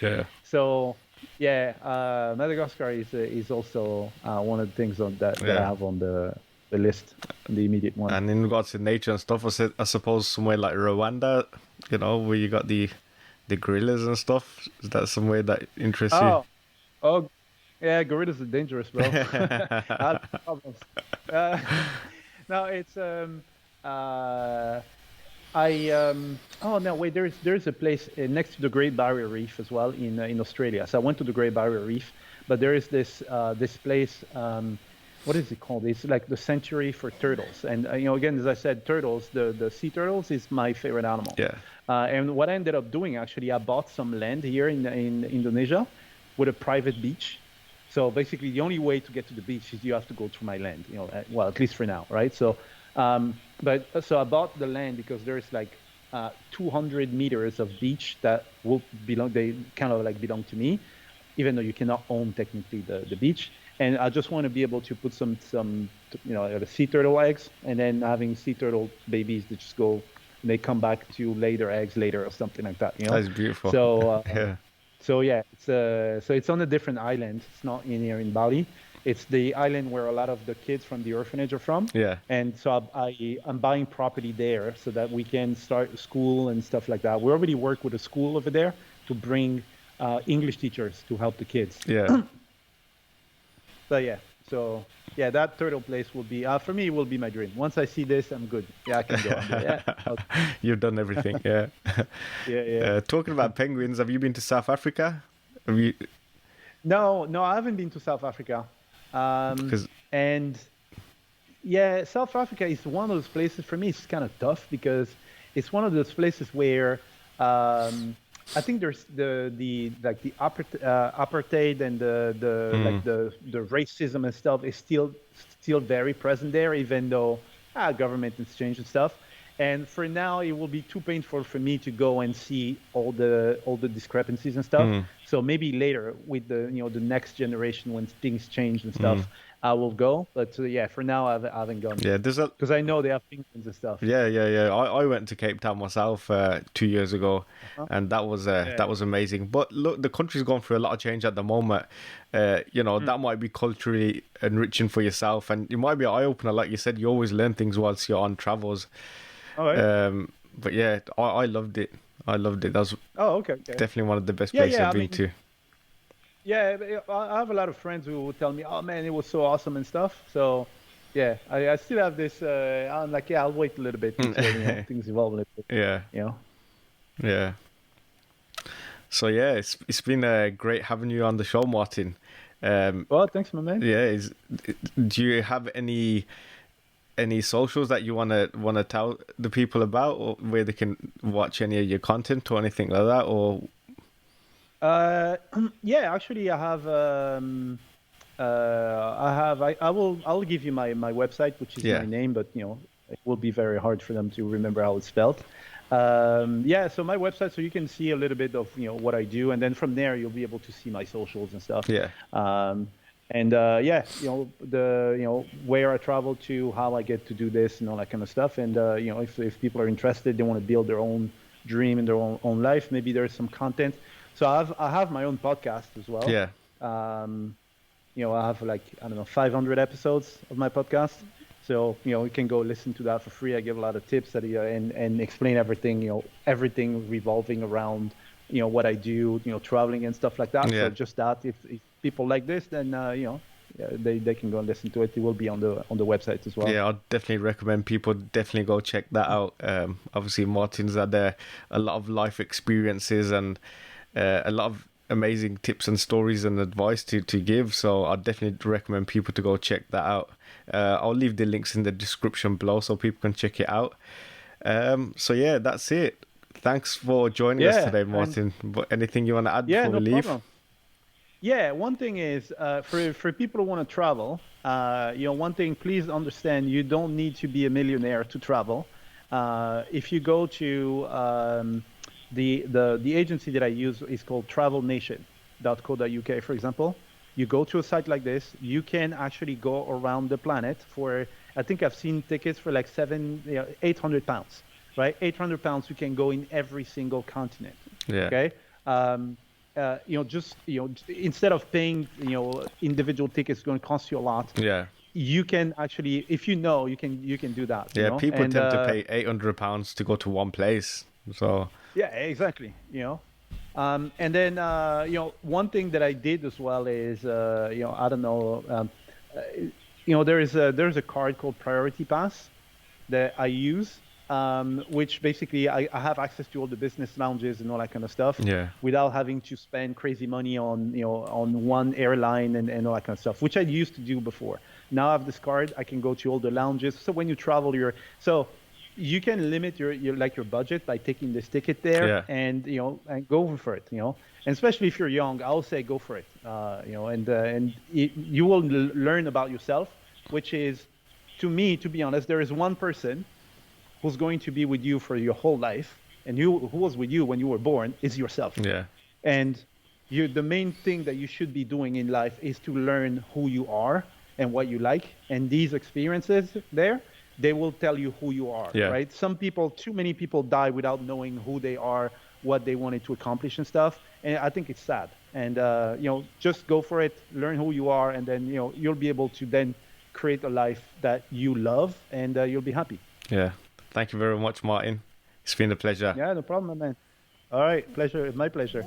So Madagascar is also one of the things that I have on the list, the immediate one. And in regards to nature and stuff, I suppose somewhere like Rwanda, where you got the gorillas and stuff. Is that somewhere that interests you? Oh, yeah, gorillas are dangerous, bro. I have problems. No, it's there's a place next to the Great Barrier Reef as well in Australia. So I went to the Great Barrier Reef, but there is this place. What is it called? It's like the sanctuary for turtles. And again, as I said, turtles. The sea turtles is my favorite animal. And what I ended up doing, actually, I bought some land here in Indonesia with a private beach. So basically, the only way to get to the beach is you have to go through my land. Well, at least for now, right? So, so I bought the land because there's like 200 meters of beach that will belong. They kind of like belong to me, even though you cannot own technically the beach. And I just want to be able to put some the sea turtle eggs, and then having sea turtle babies that just go, and they come back to lay their eggs later or something like that. That's beautiful. So Yeah. so yeah, it's on a different island. It's not in here in Bali. It's the island where a lot of the kids from the orphanage are from. Yeah. And so I'm buying property there so that we can start a school and stuff like that. We already work with a school over there to bring English teachers to help the kids. Yeah. But yeah, so yeah, that turtle place will be for me. It will be my dream. Once I see this, I'm good. Yeah, I can go. You've done everything. Yeah. Yeah. Talking about penguins, have you been to South Africa? Have you? No, I haven't been to South Africa. And yeah, South Africa is one of those places for me. It's kind of tough because it's one of those places where I think there's the apartheid and the racism and stuff is still very present there, even though government has changed and stuff. And for now, it will be too painful for me to go and see all the discrepancies and stuff. So maybe later with the the next generation, when things change and stuff, I will go. But yeah, for now, I haven't gone. Yeah, because I know they have penguins and stuff. Yeah. I went to Cape Town myself 2 years ago, and that was amazing. But look, the country's gone through a lot of change at the moment. That might be culturally enriching for yourself, and it might be an eye opener. Like you said, you always learn things whilst you're on travels. All right. But yeah, I loved it. That was okay. definitely one of the best places I've been to. Yeah, I have a lot of friends who will tell me, "Oh man, it was so awesome and stuff." So, yeah, I still have this. I'm like, yeah, I'll wait a little bit until things evolve a little bit. Yeah. Yeah. So yeah, it's been great having you on the show, Martin. Well, thanks, my man. Yeah. Do you have any socials that you wanna tell the people about, or where they can watch any of your content or anything like that, or? Yeah, actually, I have. I'll give you my website, which is my name, but it will be very hard for them to remember how it's spelled. So my website, so you can see a little bit of what I do, and then from there you'll be able to see my socials and stuff. Yeah. Where I travel to, how I get to do this, and all that kind of stuff. And if people are interested, they want to build their own dream in their own life, maybe there's some content. So I have my own podcast as well. Yeah. I have 500 episodes of my podcast. So you can go listen to that for free. I give a lot of tips and explain everything. Everything revolving around what I do. Traveling and stuff like that. Yeah. So just that. If people like this, then they can go and listen to it. It will be on the website as well. Yeah, I'd definitely recommend people definitely go check that out. Obviously, Martin's had a lot of life experiences and a lot of amazing tips and stories and advice to give. So I'd definitely recommend people to go check that out. I'll leave the links in the description below so people can check it out. So yeah, that's it. Thanks for joining us today, Martin. But anything you want to add before we leave? Problem. Yeah, one thing is for people who want to travel, one thing, please understand, you don't need to be a millionaire to travel. If you go to the agency that I use is called travelnation.co.uk, for example. You go to a site like this, you can actually go around the planet for, I think I've seen tickets for like £800, right? £800, you can go in every single continent. Yeah. Okay. Instead of paying, individual tickets going to cost you a lot. Yeah. You can actually, if you can do that. Yeah. People tend to pay £800 to go to one place. So. Yeah, exactly. And then one thing that I did as well is I don't know, there's a card called Priority Pass that I use, which basically I have access to all the business lounges and all that kind of stuff. Yeah. Without having to spend crazy money on one airline and all that kind of stuff, which I used to do before. Now I have this card, I can go to all the lounges. So when you travel, you can limit your budget by taking this ticket there, Yeah. and and go for it, and especially if you're young, I'll say go for it, and you will learn about yourself, which is, to me, to be honest, there is one person who's going to be with you for your whole life, and who was with you when you were born is yourself. Yeah. And the main thing that you should be doing in life is to learn who you are and what you like. And these experiences there, they will tell you who you are, Yeah. right? Too many people die without knowing who they are, what they wanted to accomplish and stuff. And I think it's sad. And, just go for it, learn who you are, and then, you'll be able to then create a life that you love, and you'll be happy. Yeah. Thank you very much, Martin. It's been a pleasure. Yeah, no problem, man. All right. Pleasure. My pleasure.